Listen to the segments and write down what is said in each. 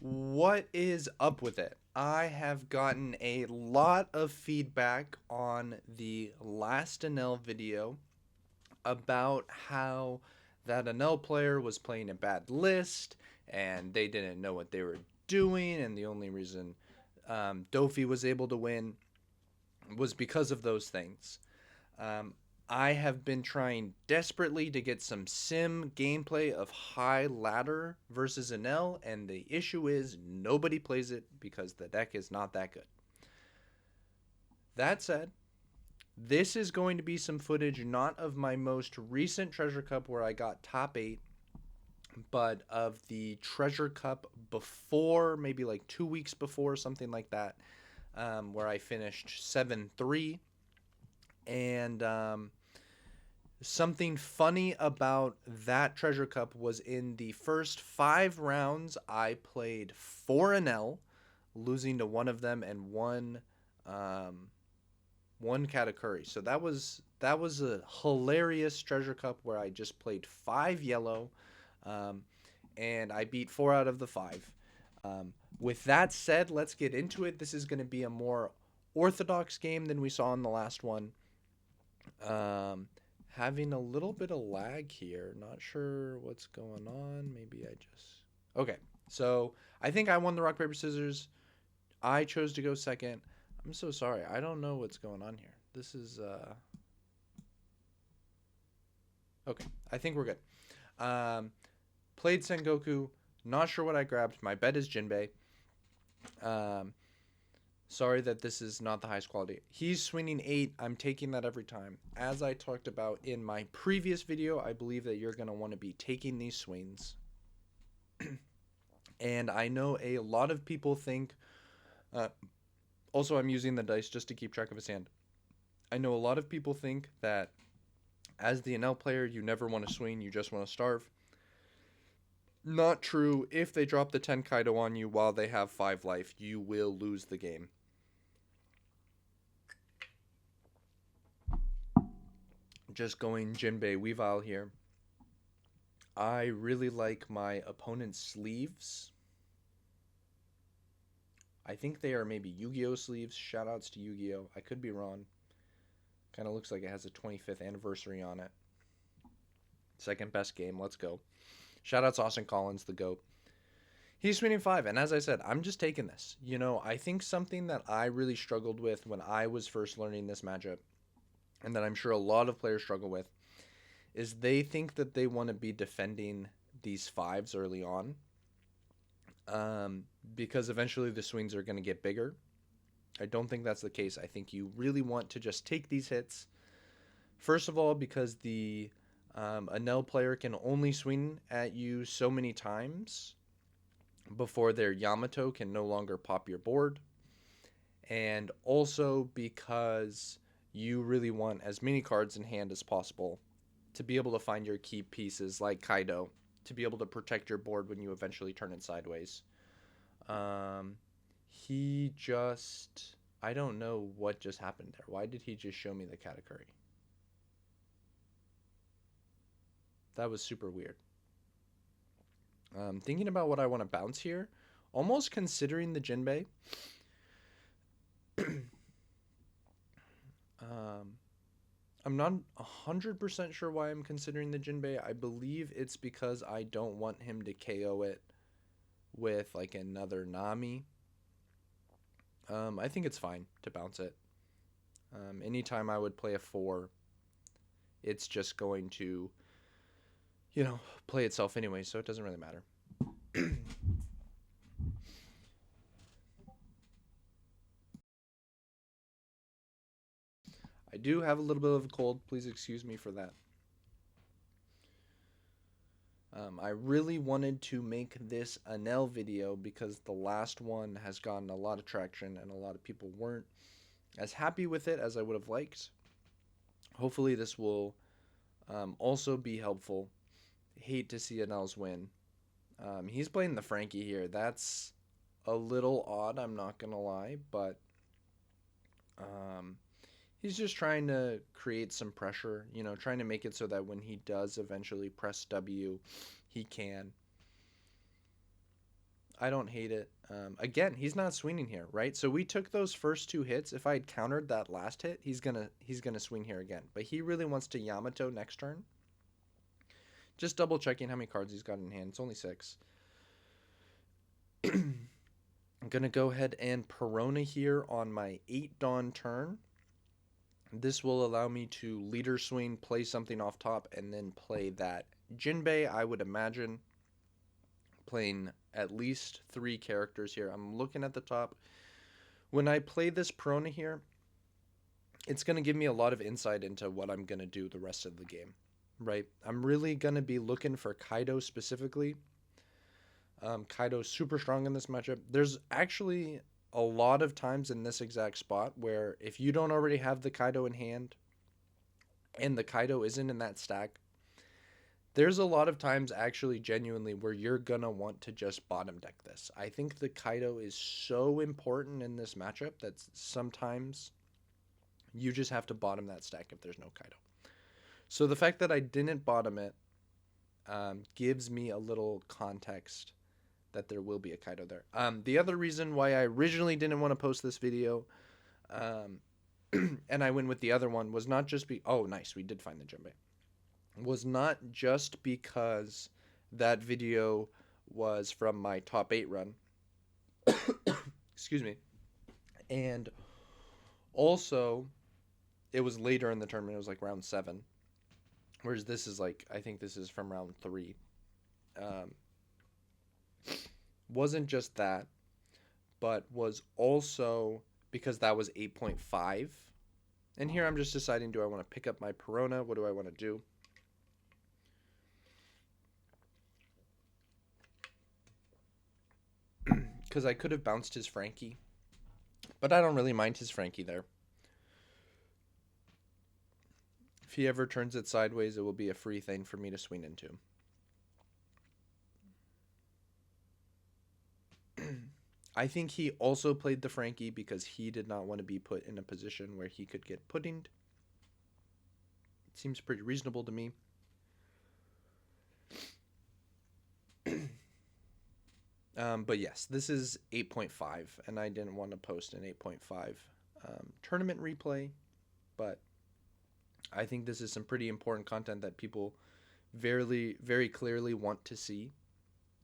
What is up with it? I have gotten a lot of feedback on the last Enel video about how that Enel player was playing a bad list and they didn't know what they were doing, and the only reason Doffy was able to win was because of those things. Um, I have been trying desperately to get some sim gameplay of high ladder versus Enel, and the issue is nobody plays it because the deck is not that good. That said, this is going to be some footage not of my most recent Treasure Cup where I got top 8, but of the Treasure Cup before, maybe like 2 weeks before, something like that, where I finished 7-3. And something funny about that Treasure Cup was in the first 5 rounds, I played 4-L, losing to one of them and um, one Katakuri. So that was a hilarious Treasure Cup where I just played 5 yellow, um, and I beat 4 out of the 5. With that said, let's get into it. This is going to be a more orthodox game than we saw in the last one. Um, Having a little bit of lag here. Not sure what's going on. Maybe I just. Okay. So I think I won the rock, paper, scissors. I chose to go second. I'm so sorry. I don't know what's going on here. This is. Okay. I think we're good. Played Sengoku. Not sure what I grabbed. My bet is Jinbei. Um, Sorry that this is not the highest quality. He's swinging 8. I'm taking that every time. As I talked about in my previous video, I believe that you're going to want to be taking these swings. And I know a lot of people think. Uh, Also, I'm using the dice just to keep track of his hand. I know a lot of people think that as the NL player, you never want to swing, you just want to starve. Not true. If they drop the 10 Kaido on you while they have 5 life, you will lose the game. Just going Jinbei Weavile here. I really like my opponent's sleeves. I think they are maybe Yu-Gi-Oh sleeves. Shoutouts to Yu-Gi-Oh. I could be wrong. Kind of looks like it has a 25th anniversary on it. Second best game. Let's go. Shoutouts Austin Collins, the GOAT. He's swinging 5, and as I said, I'm just taking this. I think something that I really struggled with when I was first learning this matchup, and that I'm sure a lot of players struggle with, is they think that they want to be defending these 5s early on, because eventually the swings are going to get bigger. I don't think that's the case. I think you really want to just take these hits. First of all, because the Enel player can only swing at you so many times before their Yamato can no longer pop your board. And also because you really want as many cards in hand as possible to be able to find your key pieces like Kaido, to be able to protect your board when you eventually turn it sideways. He just. I don't know what just happened there. Why did he just show me the Katakuri? That was super weird. Thinking about what I want to bounce here, almost considering the Jinbei. um, I'm not 100% sure why I'm considering the Jinbei. I believe it's because I don't want him to KO it with like another Nami. I think it's fine to bounce it. Anytime I would play a 4, it's just going to, play itself anyway, so it doesn't really matter. I do have a little bit of a cold. Please excuse me for that. I really wanted to make this Enel video because the last one has gotten a lot of traction and a lot of people weren't as happy with it as I would have liked. Hopefully this will also be helpful. Hate to see Enel's win. He's playing the Frankie here. That's a little odd, I'm not going to lie, but um, he's just trying to create some pressure, trying to make it so that when he does eventually press W, he can. I don't hate it. Again, he's not swinging here, right? So we took those first two hits. If I had countered that last hit, he's gonna swing here again. But he really wants to Yamato next turn. Just double checking how many cards he's got in hand. It's only 6. I'm gonna go ahead and Perona here on my 8 Dawn turn. This will allow me to leader swing, play something off top, and then play that Jinbei. I would imagine playing at least 3 characters here. I'm looking at the top. When I play this Perona here, it's going to give me a lot of insight into what I'm going to do the rest of the game, right? I'm really going to be looking for Kaido specifically. Kaido's super strong in this matchup. There's actually a lot of times in this exact spot where if you don't already have the Kaido in hand and the Kaido isn't in that stack, there's a lot of times actually genuinely where you're going to want to just bottom deck this. I think the Kaido is so important in this matchup that sometimes you just have to bottom that stack if there's no Kaido. So the fact that I didn't bottom it gives me a little context that there will be a Kaido there. The other reason why I originally didn't want to post this video, and I went with the other one, was not just oh, nice, we did find the Jinbei. Was not just because that video was from my top 8 run. Excuse me. And also, it was later in the tournament. It was like round 7. Whereas this is like, I think this is from round 3. Wasn't just that, but was also because that was 8.5. And here I'm just deciding, do I want to pick up my Perona? What do I want to do? Because I could have bounced his Frankie, but I don't really mind his Frankie there. If he ever turns it sideways, it will be a free thing for me to swing into. I think he also played the Frankie because he did not want to be put in a position where he could get puddinged. It seems pretty reasonable to me. But yes, this is 8.5, and I didn't want to post an 8.5 tournament replay, but I think this is some pretty important content that people very clearly want to see.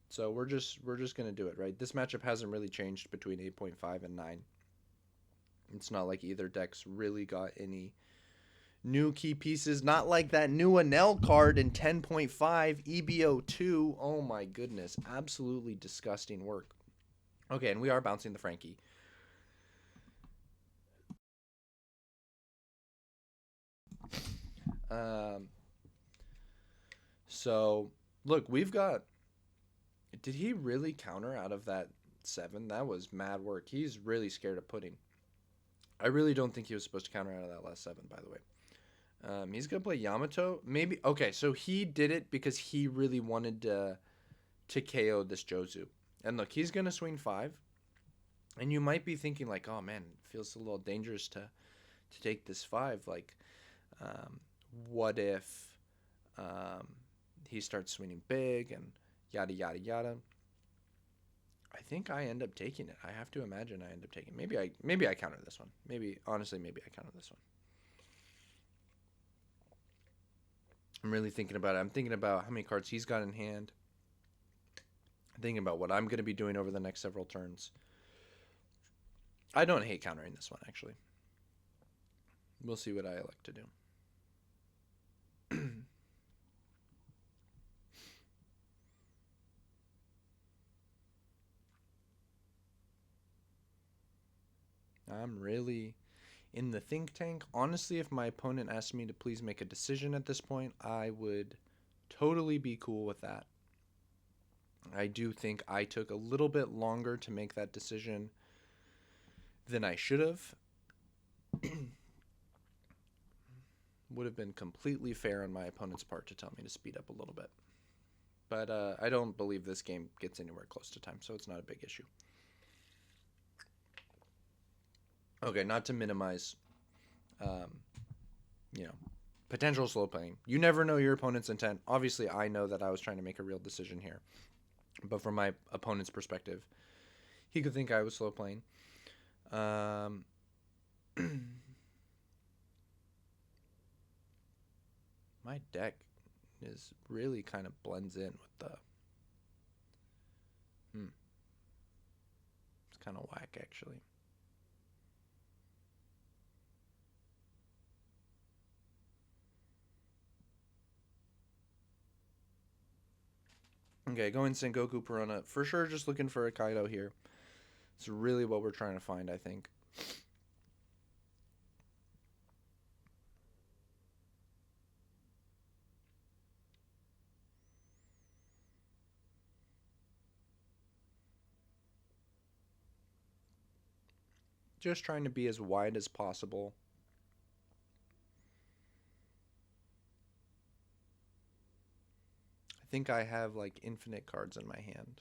So we're just gonna do it, right? This matchup hasn't really changed between 8.5 and 9. It's not like either deck's really got any new key pieces. Not like that new Enel card in 10.5 EBO2. Oh my goodness, absolutely disgusting work. Okay, and we are bouncing the Frankie. So look, we've got. Did he really counter out of that 7? That was mad work. He's really scared of pudding. I really don't think he was supposed to counter out of that last 7, by the way. He's going to play Yamato. Maybe. Okay, so he did it because he really wanted to KO this Jozu. And look, he's going to swing 5. And you might be thinking like, oh man, it feels a little dangerous to take this 5. Like, what if he starts swinging big and yada, yada, yada. I think I end up taking it. I have to imagine I end up taking it. Maybe I counter this one. Honestly, maybe I counter this one. I'm really thinking about it. I'm thinking about how many cards he's got in hand. I'm thinking about what I'm going to be doing over the next several turns. I don't hate countering this one, actually. We'll see what I elect to do. I'm really in the think tank. Honestly, if my opponent asked me to please make a decision at this point, I would totally be cool with that. I do think I took a little bit longer to make that decision than I should have. Would have been completely fair on my opponent's part to tell me to speed up a little bit. But I don't believe this game gets anywhere close to time, so it's not a big issue. Okay, not to minimize, potential slow playing. You never know your opponent's intent. Obviously, I know that I was trying to make a real decision here. but from my opponent's perspective, he could think I was slow playing. Um, my deck is really kind of blends in with the. It's kind of whack actually. Okay, going Sengoku Perona. For sure, just looking for a Kaido here. It's really what we're trying to find, I think. Just trying to be as wide as possible. I think I have like infinite cards in my hand.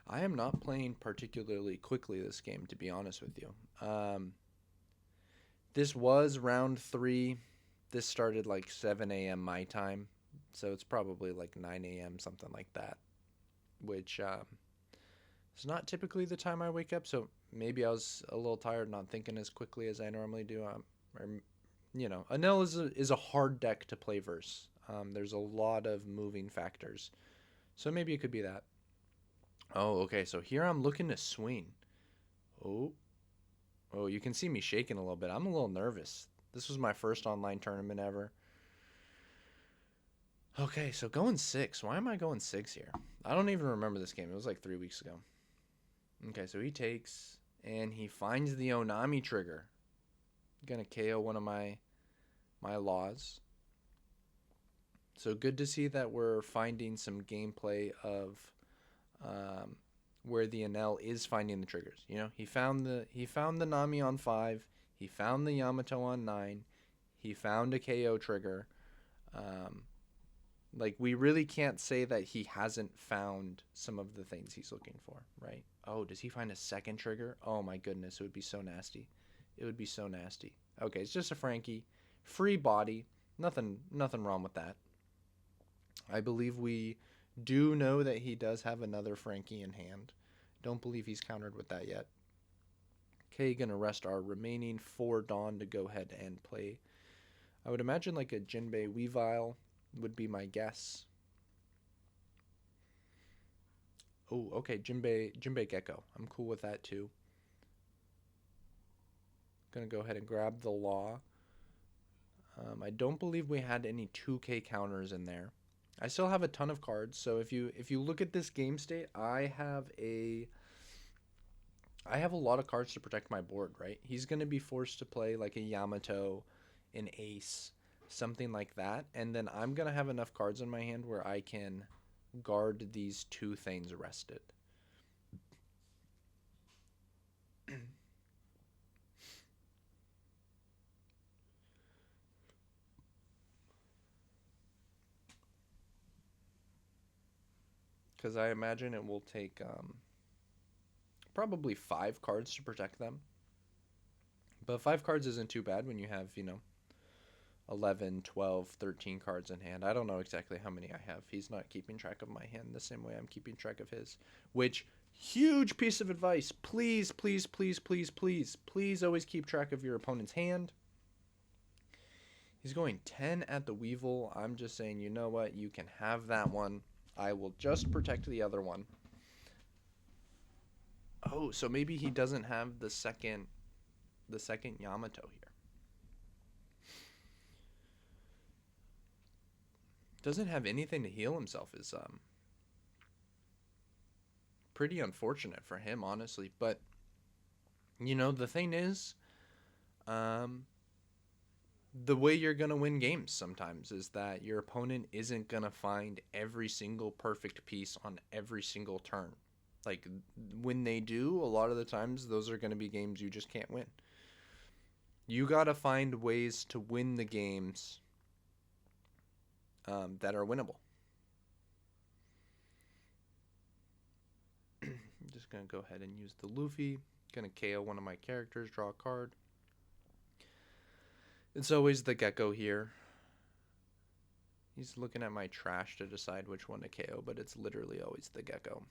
I am not playing particularly quickly this game, to be honest with you. This was round 3. This started like 7 a.m. my time, so it's probably like 9 a.m., something like that, which is not typically the time I wake up, so maybe I was a little tired, not thinking as quickly as I normally do. Enel is a hard deck to play verse. There's a lot of moving factors, so maybe it could be that. Oh, okay. So here I'm looking to swing. Oh, oh, you can see me shaking a little bit. I'm a little nervous. This was my first online tournament ever. Okay, so going 6. Why am I going 6 here? I don't even remember this game. It was like 3 weeks ago. Okay, so he takes and he finds the Onami trigger. Gonna KO one of my laws. So good to see that we're finding some gameplay of um, where the Enel is finding the triggers. You know, he found the Nami on 5. He found the Yamato on 9. He found a KO trigger. Um, like we really can't say that he hasn't found some of the things he's looking for, right? Oh, does he find a second trigger? Oh my goodness, it would be so nasty. It would be so nasty. Okay, it's just a Frankie, free body. Nothing wrong with that. I believe we do know that he does have another Frankie in hand. Don't believe he's countered with that yet. Okay, gonna rest our remaining 4 Dawn to go ahead and play. I would imagine like a Jinbei Weavile would be my guess. Oh, okay, Jinbei Gecko. I'm cool with that too. Gonna go ahead and grab the Law. I don't believe we had any 2K counters in there. I still have a ton of cards, so if you look at this game state, I have a lot of cards to protect my board, right? He's going to be forced to play like a Yamato, an Ace, something like that, and then I'm going to have enough cards in my hand where I can guard these 2 things arrested. Because I imagine it will take probably 5 cards to protect them. But 5 cards isn't too bad when you have, 11, 12, 13 cards in hand. I don't know exactly how many I have. He's not keeping track of my hand the same way I'm keeping track of his. Which, huge piece of advice. Please, please, please, please, please, please always keep track of your opponent's hand. He's going 10 at the Weevil. I'm just saying, you know what? You can have that one. I will just protect the other one. Oh, so maybe he doesn't have the second Yamato here. Doesn't have anything to heal himself is pretty unfortunate for him, honestly. But the thing is, um, the way you're gonna win games sometimes is that your opponent isn't gonna find every single perfect piece on every single turn. Like when they do, a lot of the times those are gonna be games you just can't win. You gotta find ways to win the games that are winnable. I'm just gonna go ahead and use the Luffy. Gonna KO one of my characters, draw a card. It's always the Gecko here. He's looking at my trash to decide which one to KO, but it's literally always the Gecko.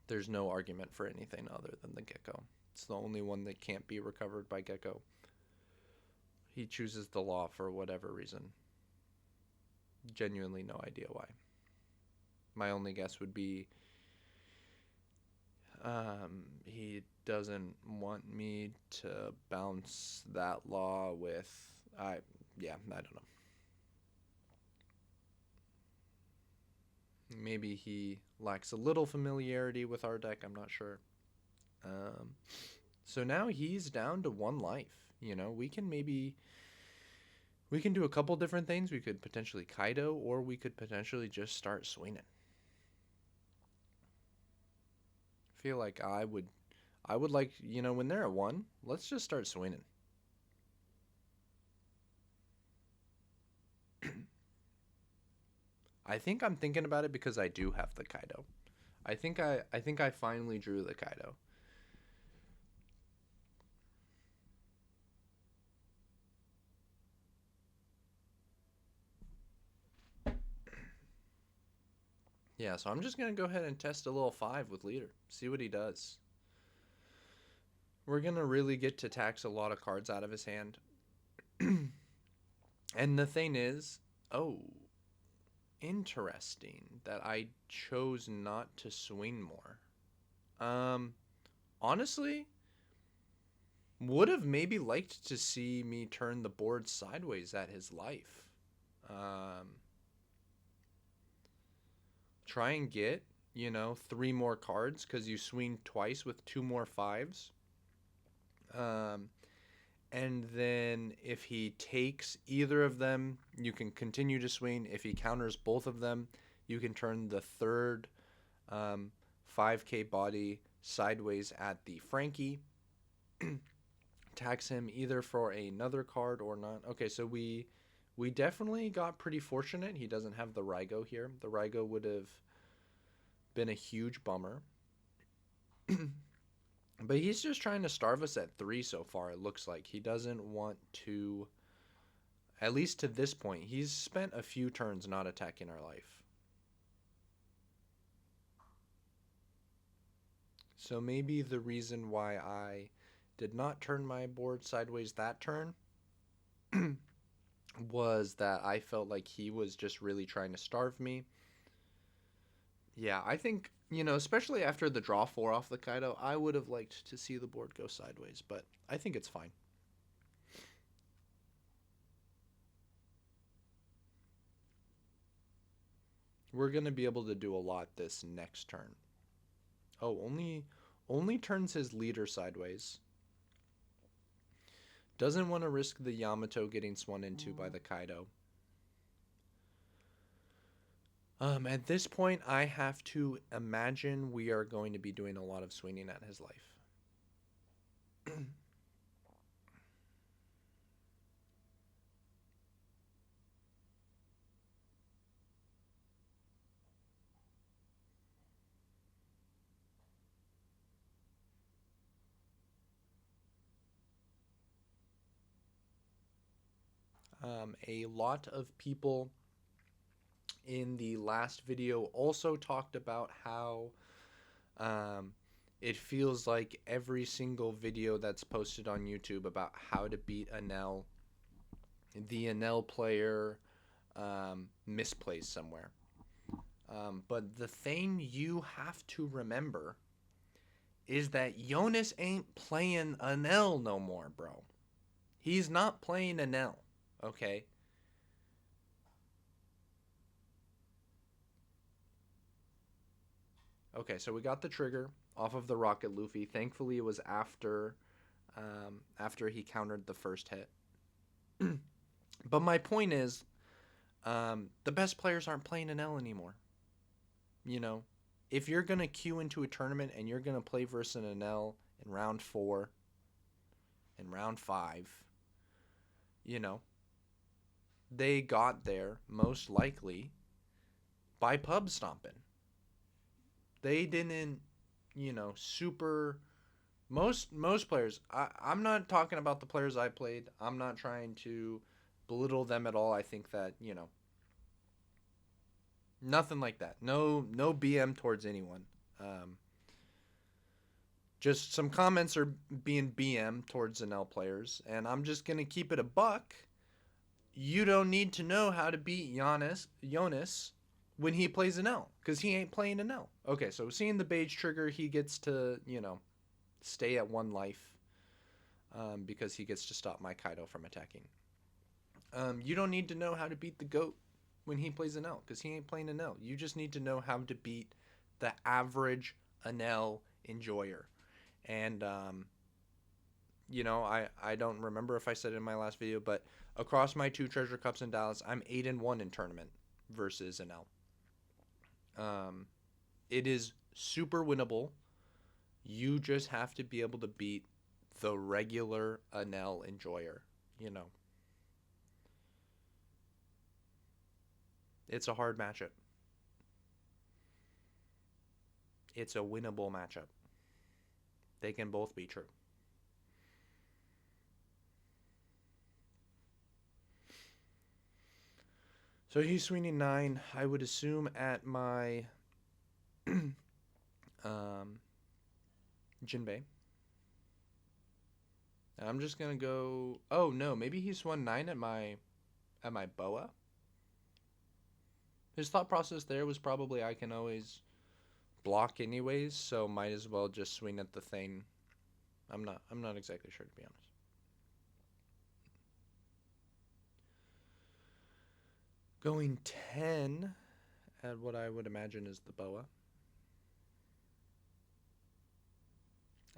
There's no argument for anything other than the Gecko. It's the only one that can't be recovered by Gecko. He chooses the law for whatever reason. Genuinely no idea why. My only guess would be he doesn't want me to bounce that law with... I don't know. Maybe he lacks a little familiarity with our deck. I'm not sure. So now he's down to 1 life. You know, we can do a couple different things. We could potentially Kaido, or we could potentially just start swinging. I feel like I would like, you know, when they're at 1, let's just start swinging. I think I'm thinking about it because I do have the Kaido. I think I finally drew the Kaido. Yeah, so I'm just going to go ahead and test a little 5 with leader. See what he does. We're going to really get to tax a lot of cards out of his hand. And the thing is, interesting that I chose not to swing more. Honestly, would have maybe liked to see me turn the board sideways at his life. Try and get, 3 more cards because you swing twice with 2 more 5s. And then if he takes either of them, you can continue to swing. If he counters both of them, you can turn the third 5k body sideways at the Frankie. Tax him either for another card or not. Okay, so we definitely got pretty fortunate. He doesn't have the Raigo here. The Raigo would have been a huge bummer. But he's just trying to starve us at 3 so far, it looks like. He doesn't want to, at least to this point, he's spent a few turns not attacking our life. So maybe the reason why I did not turn my board sideways that turn was that I felt like he was just really trying to starve me. Yeah, I think, especially after the draw 4 off the Kaido, I would have liked to see the board go sideways, but I think it's fine. We're going to be able to do a lot this next turn. Oh, only turns his leader sideways. Doesn't want to risk the Yamato getting swung into by the Kaido. At this point, I have to imagine we are going to be doing a lot of swinging at his life. A lot of people in the last video also talked about how it feels like every single video that's posted on YouTube about how to beat Enel, the Enel player misplays somewhere. But the thing you have to remember is that Jonas ain't playing Enel no more, bro. He's not playing Enel, okay? Okay, so we got the trigger off of the Rocket Luffy. Thankfully, it was after he countered the first hit. But my point is, the best players aren't playing Enel anymore. If you're going to queue into a tournament and you're going to play versus an Enel in round 4, in round 5, they got there most likely by pub stomping. They didn't, super... Most players, I'm not talking about the players I played. I'm not trying to belittle them at all. I think that, Nothing like that. No BM towards anyone. Um, just some comments are being BM towards Enel players, and I'm just gonna keep it a buck. You don't need to know how to beat Jonas when he plays Enel, because he ain't playing Enel. Okay, so seeing the Beige trigger, he gets to, stay at 1 life, because he gets to stop my Kaido from attacking. You don't need to know how to beat the GOAT when he plays Enel, because he ain't playing Enel. You just need to know how to beat the average Enel enjoyer. And, I don't remember if I said it in my last video, but across my 2 treasure cups in Dallas, I'm 8-1 in tournament versus Enel. It is super winnable. You just have to be able to beat the regular Enel enjoyer. It's a hard matchup. It's a winnable matchup. They can both be true. So he's swinging 9. I would assume at my Jinbei. And I'm just gonna go. Oh no, maybe he swung 9 at my Boa. His thought process there was probably I can always block anyways, so might as well just swing at the thing. I'm not exactly sure, to be honest. Going 10 at what I would imagine is the Boa.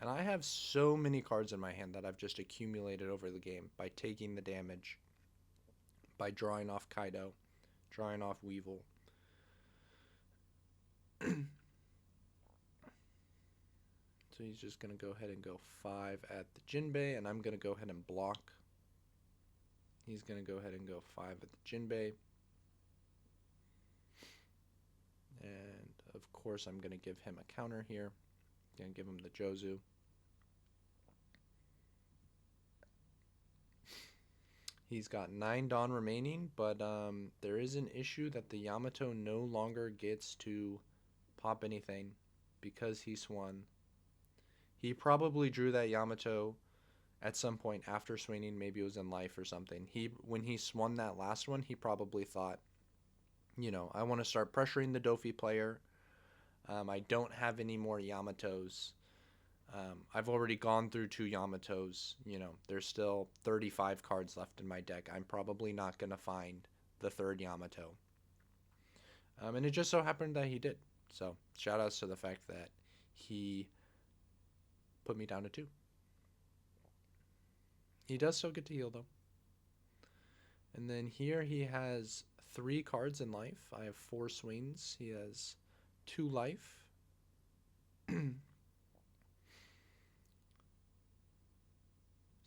And I have so many cards in my hand that I've just accumulated over the game by taking the damage, by drawing off Kaido, drawing off Weevil. So he's just going to go ahead and go 5 at the Jinbei, and I'm going to go ahead and block. He's going to go ahead and go 5 at the Jinbei. And, of course, I'm going to give him a counter here. Going to give him the Jozu. He's got 9 Dawn remaining, but there is an issue that the Yamato no longer gets to pop anything because he swung. He probably drew that Yamato at some point after swinging. Maybe it was in life or something. When he swung that last one, he probably thought, I want to start pressuring the doffy player. I don't have any more Yamatos. I've already gone through 2 Yamatos. There's still 35 cards left in my deck. I'm probably not going to find the 3rd Yamato. And it just so happened that he did. So, shout outs to the fact that he put me down to 2. He does still get to heal, though. And then here he has 3 cards in life. I have 4 swings. He has 2 life.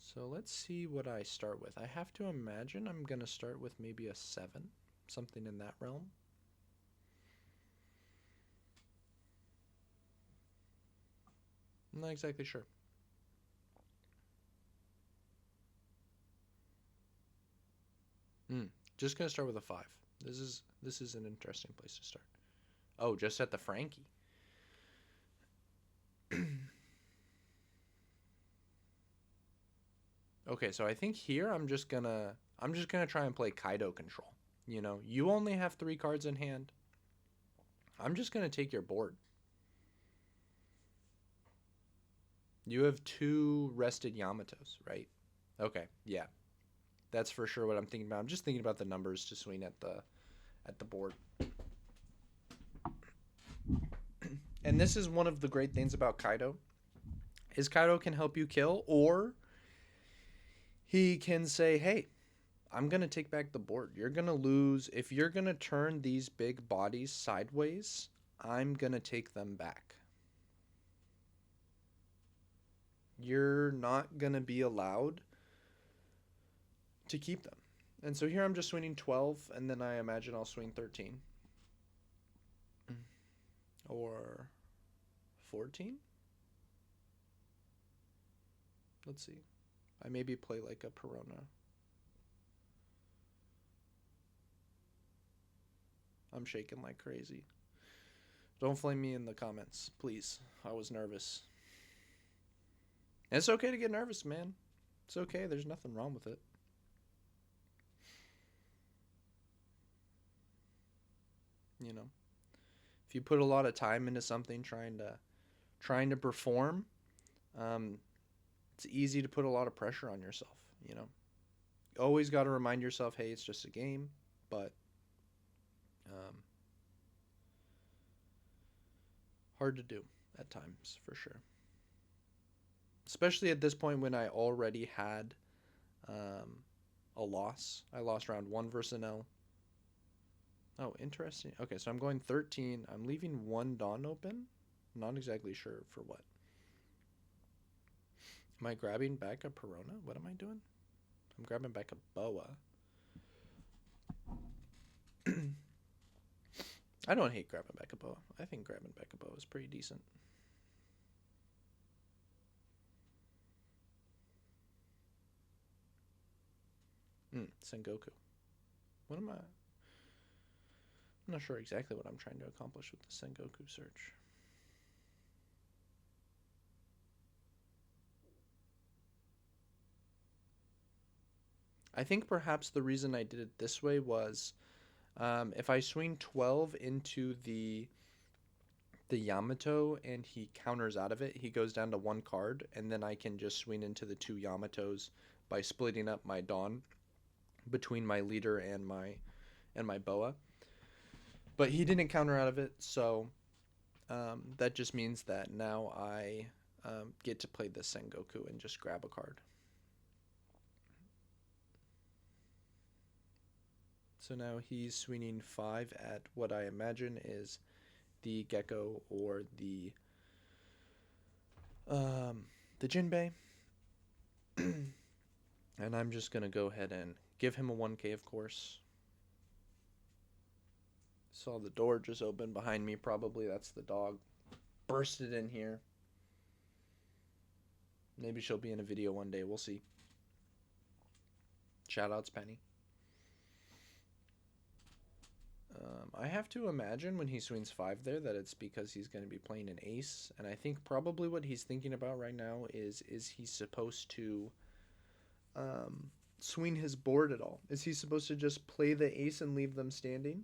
So let's see what I start with. I have to imagine I'm going to start with maybe a 7, something in that realm. I'm not exactly sure. Just going to start with a 5. This is an interesting place to start. Oh, just at the Frankie. Okay, so I think here I'm just gonna try and play Kaido control. You only have 3 cards in hand. I'm just gonna take your board. You have 2 rested Yamatos, right? Okay, yeah. That's for sure what I'm thinking about. I'm just thinking about the numbers to swing at the board. And this is one of the great things about Kaido. Is Kaido can help you kill, or he can say, hey, I'm going to take back the board. You're going to lose. If you're going to turn these big bodies sideways, I'm going to take them back. You're not going to be allowed to keep them. And so here I'm just swinging 12, and then I imagine I'll swing 13. Or 14? Let's see. I maybe play like a Perona. I'm shaking like crazy. Don't flame me in the comments, please. I was nervous. And it's okay to get nervous, man. It's okay. There's nothing wrong with it. You know, if you put a lot of time into something, trying to perform, um, it's easy to put a lot of pressure on yourself. You know, always got to remind yourself, hey, it's just a game, but um, hard to do at times for sure. Especially at this point when I already had um, a loss. I lost round one versus Enel. Oh, interesting. Okay, so I'm going 13. I'm leaving one Dawn open. Not exactly sure for what. Am I grabbing back a Perona? What am I doing? I'm grabbing back a Boa. I don't hate grabbing back a Boa. I think grabbing back a Boa is pretty decent. Sengoku. What am I? I'm not sure exactly what I'm trying to accomplish with the Sengoku search. I think perhaps the reason I did it this way was if I swing 12 into the Yamato and he counters out of it, he goes down to one card, and then I can just swing into the two Yamatos by splitting up my Dawn between my leader and my Boa. But he didn't counter out of it, so that just means that now I get to play the Sengoku and just grab a card. So now he's swinging 5 at what I imagine is the Gecko or the Jinbei. And I'm just going to go ahead and give him a 1k, of course. Saw the door just open behind me. Probably that's the dog. Bursted in here. Maybe she'll be in a video one day. We'll see. Shoutouts, Penny. I have to imagine when he swings 5 there that it's because he's going to be playing an ace. And I think probably what he's thinking about right now is he supposed to swing his board at all? Is he supposed to just play the ace and leave them standing?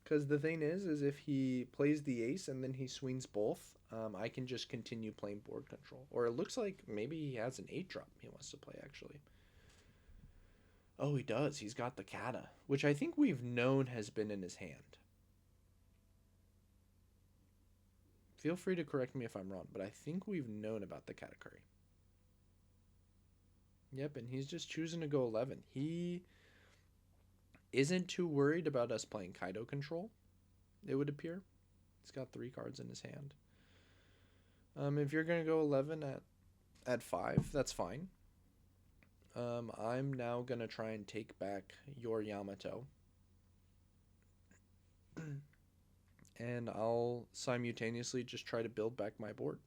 Because the thing is if he plays the ace and then he swings both, I can just continue playing board control. Or it looks like maybe he has an 8 drop he wants to play, actually. Oh, he does. He's got the Kata, which I think we've known has been in his hand. Feel free to correct me if I'm wrong, but I think we've known about the Katakuri. Yep, and he's just choosing to go 11. He isn't too worried about us playing Kaido control, it would appear. He's got 3 cards in his hand. If you're going to go 11 at 5, that's fine. I'm now going to try and take back your Yamato. And I'll simultaneously just try to build back my board.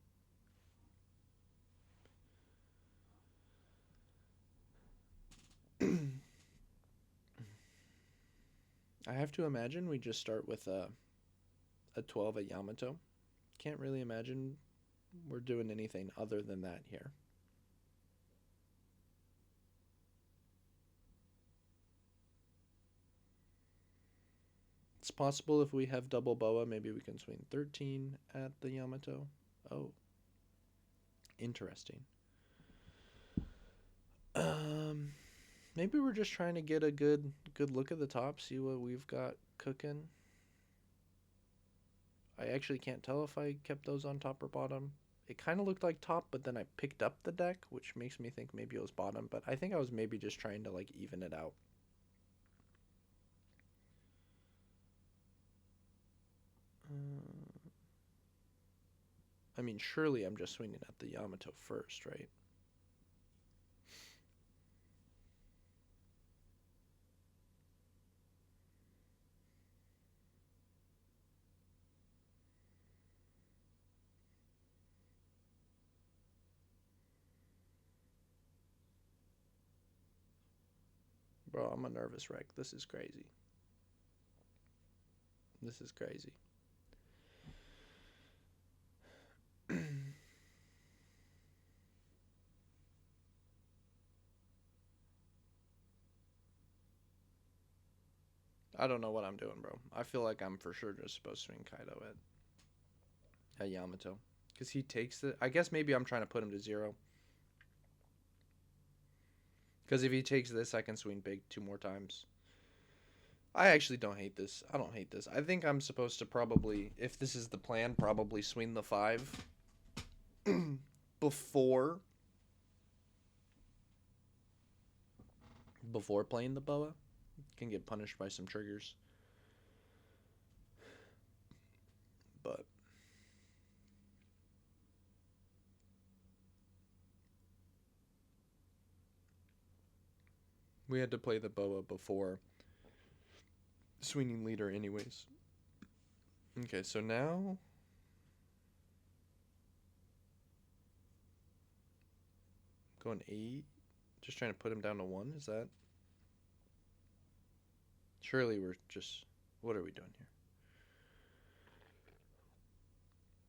I have to imagine we just start with a 12 at Yamato. Can't really imagine we're doing anything other than that here. It's possible if we have double Boa, maybe we can swing 13 at the Yamato. Oh. Interesting. Maybe we're just trying to get a good look at the top, see what we've got cooking. I actually can't tell if I kept those on top or bottom. It kind of looked like top, but then I picked up the deck, which makes me think maybe it was bottom, but I think I was maybe just trying to like even it out. I mean, surely I'm just swinging at the Yamato first, right? Bro, I'm a nervous wreck. This is crazy. This is crazy. I don't know what I'm doing, bro. I feel like I'm for sure just supposed to swing Kaido at Yamato. Because he takes it. I guess maybe I'm trying to put him to 0. Because if he takes this, I can swing big 2 more times. I actually don't hate this. I don't hate this. I think I'm supposed to probably, if this is the plan, probably swing the 5 before playing the boa. Can get punished by some triggers. But we had to play the boa before swinging leader anyways. Okay, so now going 8. Just trying to put him down to 1. Is that? Surely we're just... What are we doing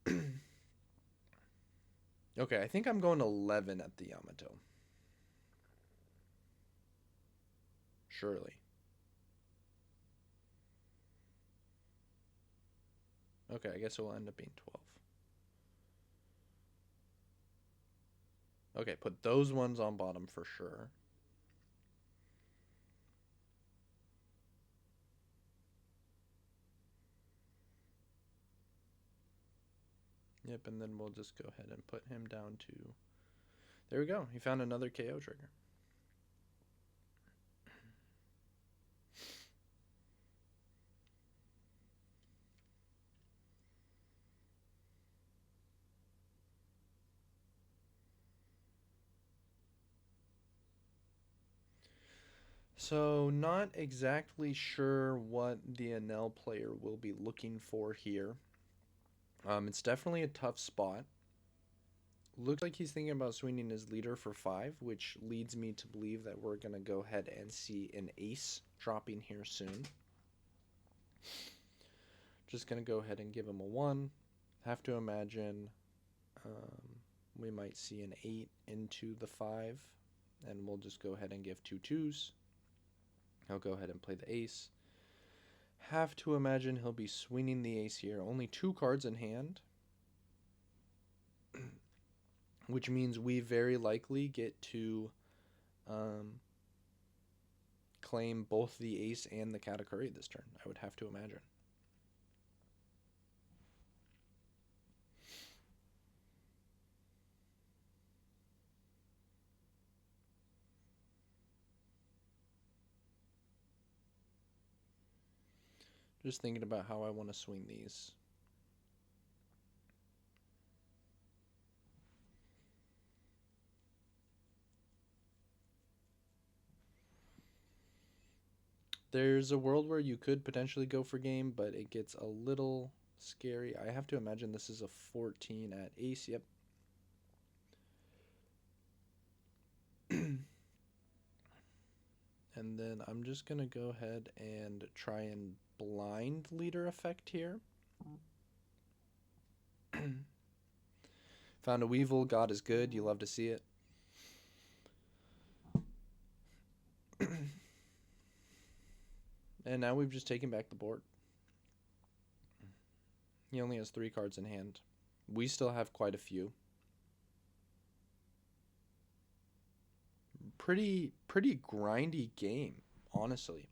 here? Okay, I think I'm going 11 at the Yamato. Surely. Okay, I guess it will end up being 12. Okay, put those ones on bottom for sure. Yep, and then we'll just go ahead and put him down to... There we go. He found another KO trigger. So, not exactly sure what the Enel player will be looking for here. It's definitely a tough spot. Looks like he's thinking about swinging his leader for 5, which leads me to believe that we're going to go ahead and see an ace dropping here soon. Just going to go ahead and give him a 1. Have to imagine we might see an 8 into the 5, and we'll just go ahead and give 2 2s. He'll go ahead and play the ace. Have to imagine he'll be swinging the ace here. Only 2 cards in hand, which means we very likely get to claim both the ace and the Katakuri this turn, I would have to imagine. Just thinking about how I want to swing these. There's a world where you could potentially go for game, but it gets a little scary. I have to imagine this is a 14 at ace. Yep. And then I'm just going to go ahead and try and blind leader effect here. Found a Weevil. God is good. You love to see it. And now we've just taken back the board. He only has 3 cards in hand. We still have quite a few. Pretty grindy game, honestly.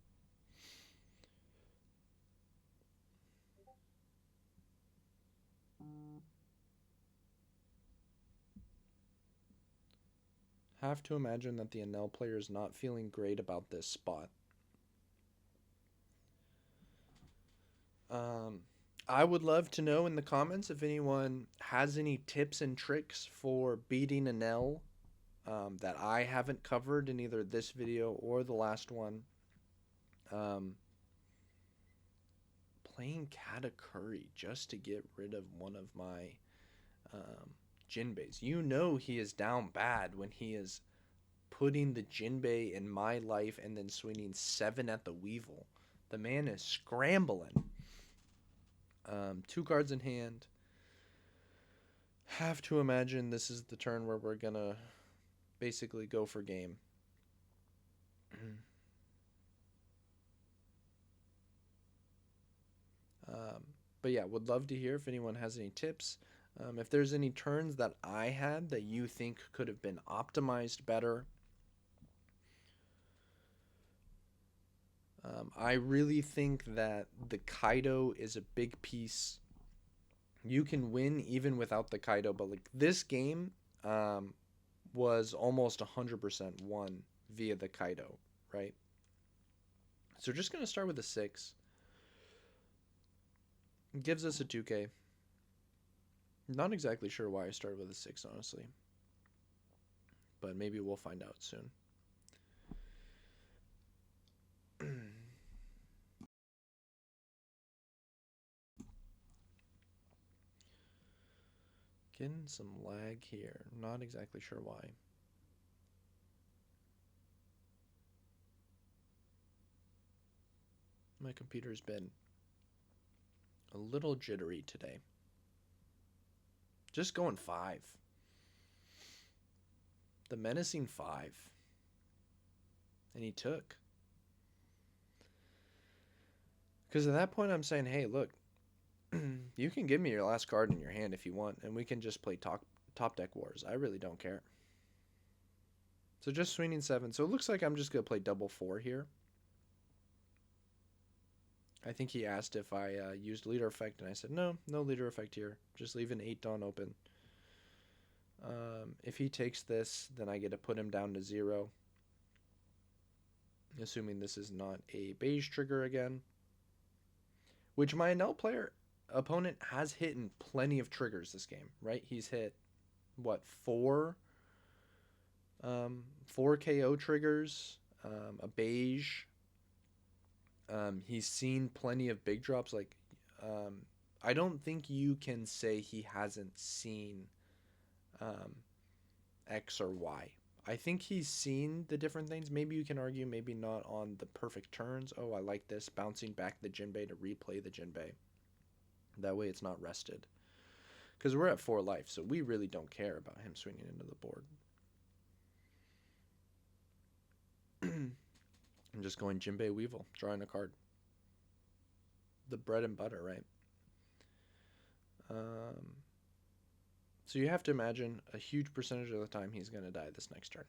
Have to imagine that the Enel player is not feeling great about this spot. I would love to know in the comments if anyone has any tips and tricks for beating Enel that I haven't covered in either this video or the last one. Playing Katakuri just to get rid of one of my Jinbeis. You know he is down bad when he is putting the Jinbei in my life and then swinging 7 at the Weevil. The man is scrambling. 2 cards in hand. Have to imagine this is the turn where we're gonna basically go for game. But yeah, would love to hear if anyone has any tips. If there's any turns that I had that you think could have been optimized better. I really think that the Kaido is a big piece. You can win even without the Kaido, but like this game was almost 100% won via the Kaido, right? So just going to start with a 6. It gives us a 2K. Not exactly sure why I started with a 6, honestly. But maybe we'll find out soon. Getting some lag here. Not exactly sure why. My computer's been a little jittery today. Just going 5. The menacing 5. And he took. Because at that point I'm saying, hey, look, you can give me your last card in your hand if you want, and we can just play top deck wars. I really don't care. So just swinging 7. So it looks like I'm just going to play double 4 here. I think he asked if I used leader effect, and I said, no leader effect here. Just leave an 8 Dawn open. If he takes this, then I get to put him down to 0. Assuming this is not a beige trigger again. Which my Enel player opponent has hit in plenty of triggers this game, right? He's hit, what, 4 KO triggers, a beige. He's seen plenty of big drops. Like, I don't think you can say he hasn't seen X or Y. I think he's seen the different things. Maybe you can argue, maybe not on the perfect turns. Oh, I like this. Bouncing back the Jinbei to replay the Jinbei. That way it's not rested. Because we're at 4 life, so we really don't care about him swinging into the board. I'm just going Jinbei Weevil, drawing a card. The bread and butter, right? So you have to imagine a huge percentage of the time he's going to die this next turn.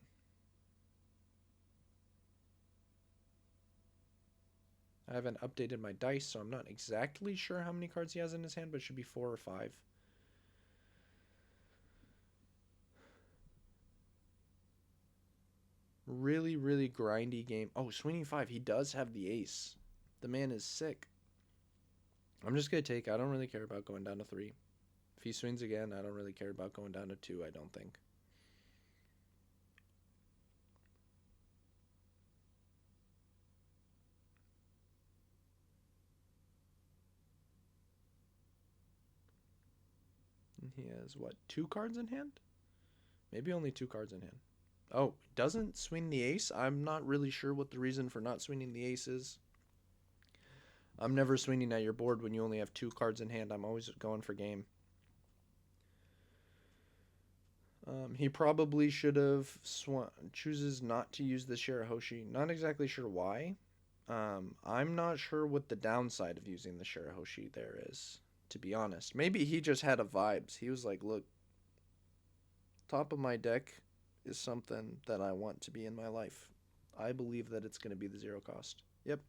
I haven't updated my dice, so I'm not exactly sure how many cards he has in his hand, but it should be 4 or 5. Really, really grindy game. Oh, swinging 5. He does have the ace. The man is sick. I'm just going to take. I don't really care about going down to 3. If he swings again, I don't really care about going down to 2, I don't think. And he has, what, 2 cards in hand? Maybe only 2 cards in hand. Oh, doesn't swing the ace? I'm not really sure what the reason for not swinging the ace is. I'm never swinging at your board when you only have 2 cards in hand. I'm always going for game. He probably should have chooses not to use the Shirahoshi. Not exactly sure why. I'm not sure what the downside of using the Shirahoshi there is, to be honest. Maybe he just had a vibes. He was like, look, top of my deck is something that I want to be in my life. I believe that it's going to be the 0 cost. Yep.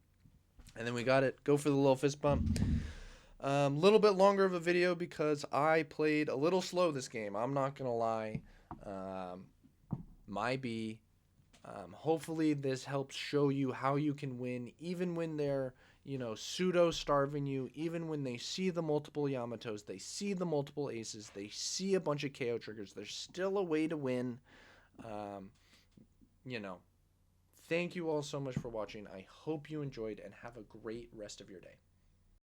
And then we got it. Go for the little fist bump. Little bit longer of a video because I played a little slow this game. I'm not going to lie. My B. Hopefully this helps show you how you can win even when they're, pseudo starving you, even when they see the multiple Yamatos, they see the multiple aces, they see a bunch of KO triggers. There's still a way to win. Thank you all so much for watching. I hope you enjoyed and have a great rest of your day.